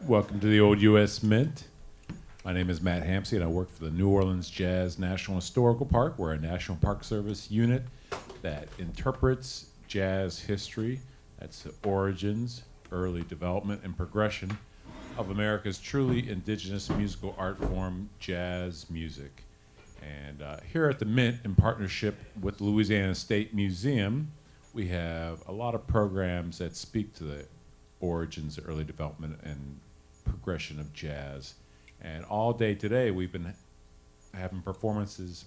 Welcome to the Old U.S. Mint. My name is Matt Hampsey, and I work for the New Orleans Jazz National Historical Park. We're a National Park Service unit that interprets jazz history. That's the origins, early development, and progression of America's truly indigenous musical art form, jazz music. And here at the Mint, in partnership with Louisiana State Museum, we have a lot of programs that speak to the origins, early development, and progression of jazz. And all day today, we've been having performances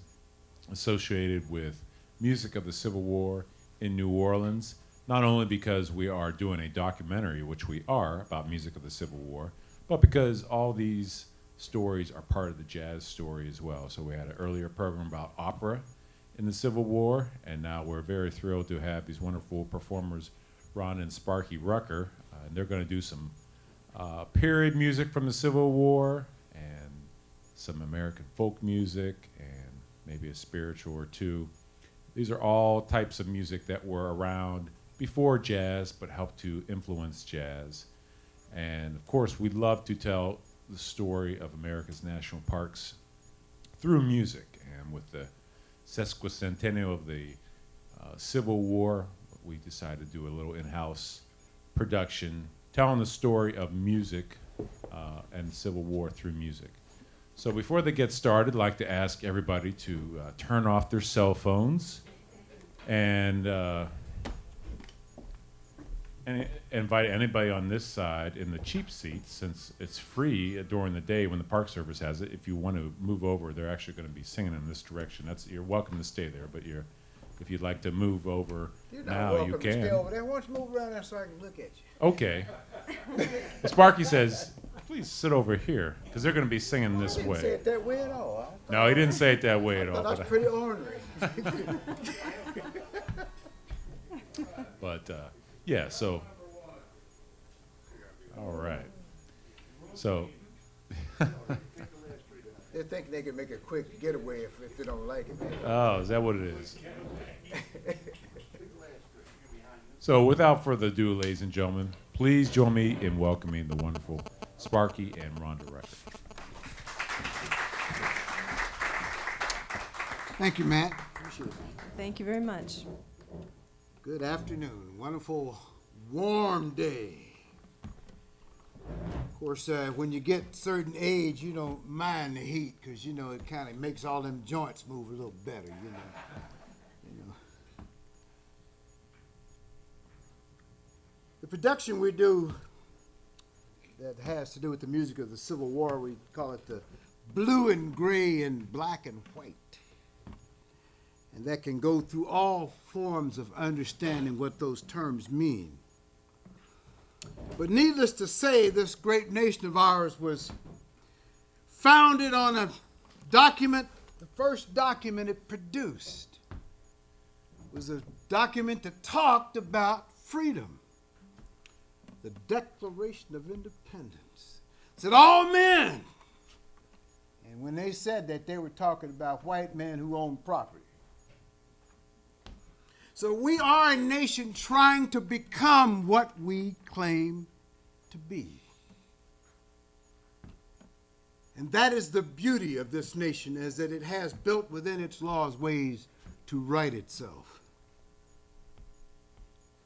associated with music of the Civil War in New Orleans, not only because we are doing a documentary, which we are, about music of the Civil War, but because all these stories are part of the jazz story as well. So we had an earlier program about opera in the Civil War, and now we're very thrilled to have these wonderful performers, Ron and Sparky Rucker, and they're going to do some period music from the Civil War and some American folk music and maybe a spiritual or two. These are all types of music that were around before jazz but helped to influence jazz. And of course, we love to tell the story of America's national parks through music. And with the sesquicentennial of the Civil War, we decided to do a little in-house production telling the story of music and the Civil War through music. So before they get started, I'd like to ask everybody to turn off their cell phones and invite anybody on this side in the cheap seats, since it's free during the day when the Park Service has it. If you want to move over, they're actually going to be singing in this direction. You're welcome to stay there, but if you'd like to move over now, you can. Stay over there. Why don't you move around there so I can look at you? Okay. Sparky says, please sit over here, because they're going to be singing this He didn't say way. it that way at all. No, he didn't say it that way at all. That's pretty ornery. But yeah, so, all right. So, They think they can make a quick getaway if they don't like it. oh, is that what it is? So without further ado, ladies and gentlemen, please join me in welcoming the wonderful Sparky and Rhonda Rucker. Thank you, Matt. Appreciate it. Thank you very much. Good afternoon. Wonderful, warm day. Of course, when you get certain age, you don't mind the heat because, it kind of makes all them joints move a little better, You know. The production we do that has to do with the music of the Civil War, we call it the blue and gray and black and white. And that can go through all forms of understanding what those terms mean. But needless to say, this great nation of ours was founded on a document. The first document it produced was a document that talked about freedom. The Declaration of Independence. It said all men. And when they said that, they were talking about white men who owned property. So we are a nation trying to become what we claim to be. And that is the beauty of this nation, is that it has built within its laws ways to right itself.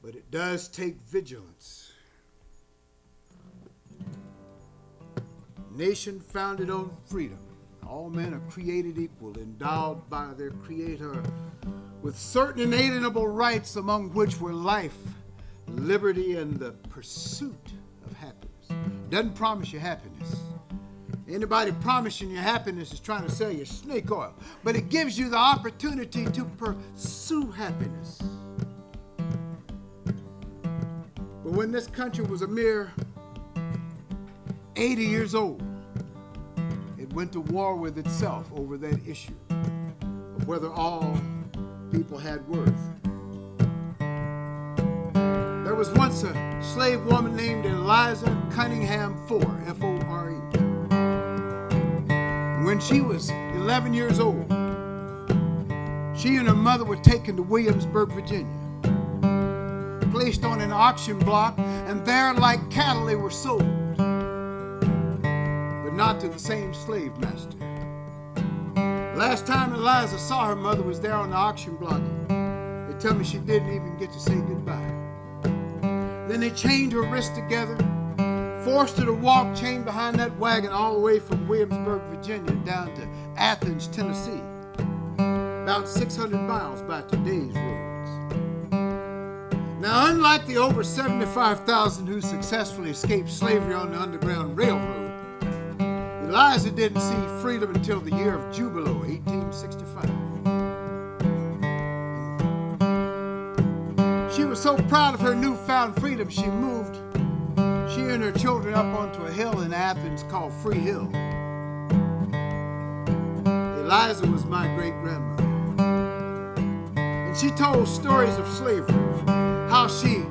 But it does take vigilance. Nation founded on freedom. All men are created equal, endowed by their Creator with certain inalienable rights, among which were life, liberty, and the pursuit of happiness. Doesn't promise you happiness. Anybody promising you happiness is trying to sell you snake oil. But it gives you the opportunity to pursue happiness. But when this country was a mere 80 years old, it went to war with itself over that issue of whether all people had worth. There was once a slave woman named Eliza Cunningham Fore, F-O-R-E. When she was 11 years old, she and her mother were taken to Williamsburg, Virginia, placed on an auction block, and there, like cattle, they were sold. not to the same slave master. Last time Eliza saw her mother was there on the auction block. They tell me she didn't even get to say goodbye. Then they chained her wrists together, forced her to walk chained behind that wagon all the way from Williamsburg, Virginia, down to Athens, Tennessee. About 600 miles by today's roads. Now, unlike the over 75,000 who successfully escaped slavery on the Underground Railroad, Eliza didn't see freedom until the year of Jubilo, 1865. She was so proud of her newfound freedom, she and her children up onto a hill in Athens called Free Hill. Eliza was my great-grandmother. And she told stories of slavery, how she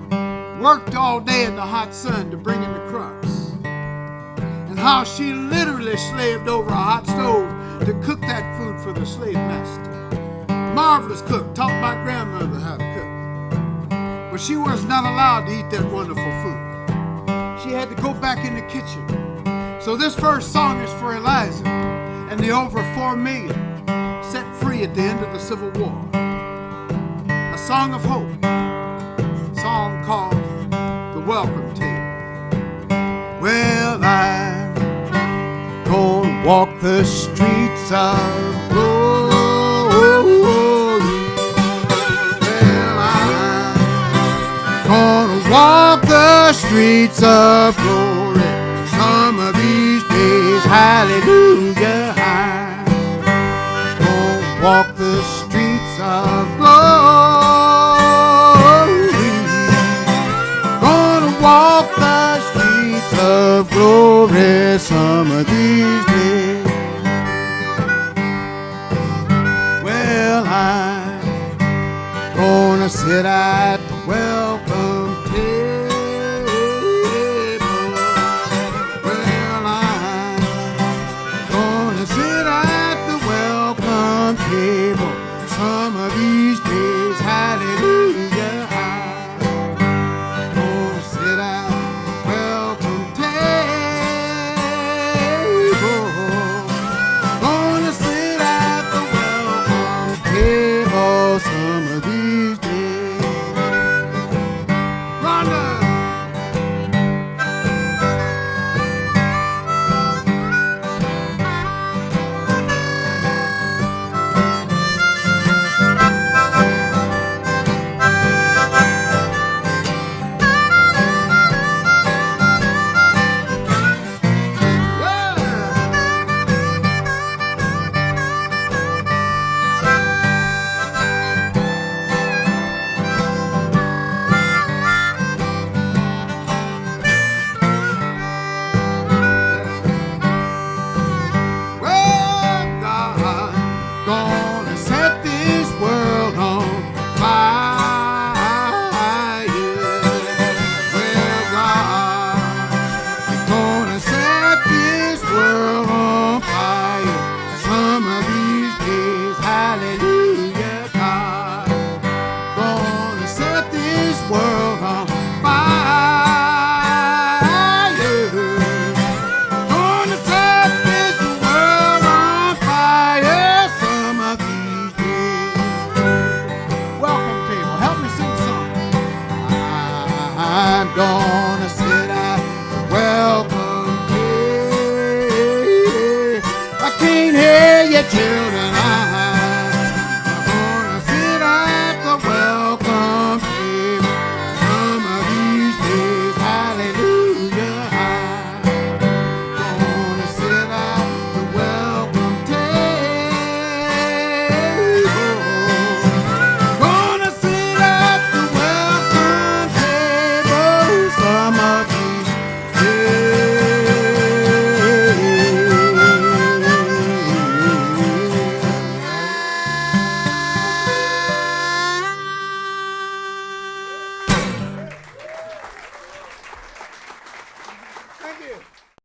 worked all day in the hot sun to bring in the crops, and how she literally slaved over a hot stove to cook that food for the slave master. Marvelous cook, taught my grandmother how to cook. But she was not allowed to eat that wonderful food. She had to go back in the kitchen. So this first song is for Eliza and the over 4 million set free at the end of the Civil War. A song of hope, a song called The Welcome Table. Well, I'm gonna walk the streets of glory. Gonna walk the streets of glory some of these days, hallelujah. I'm gonna walk the streets of glory. Gonna walk the streets of glory some of these days. Well, I'm gonna sit at the welcome table. Well, I'm gonna sit at the welcome table some of these days, hallelujah. I'm gonna sit at the welcome table. Gonna sit at the welcome table some of these days. Rhonda! Well, God, gonna set this world on fire. Well, God, gonna set this world on fire some of these days, hallelujah. God, gonna set this world on fire. Gonna set this world on fire some of these days. Welcome table, help me sing a song. I'm gonna sit at the welcome table. I can't hear you, children.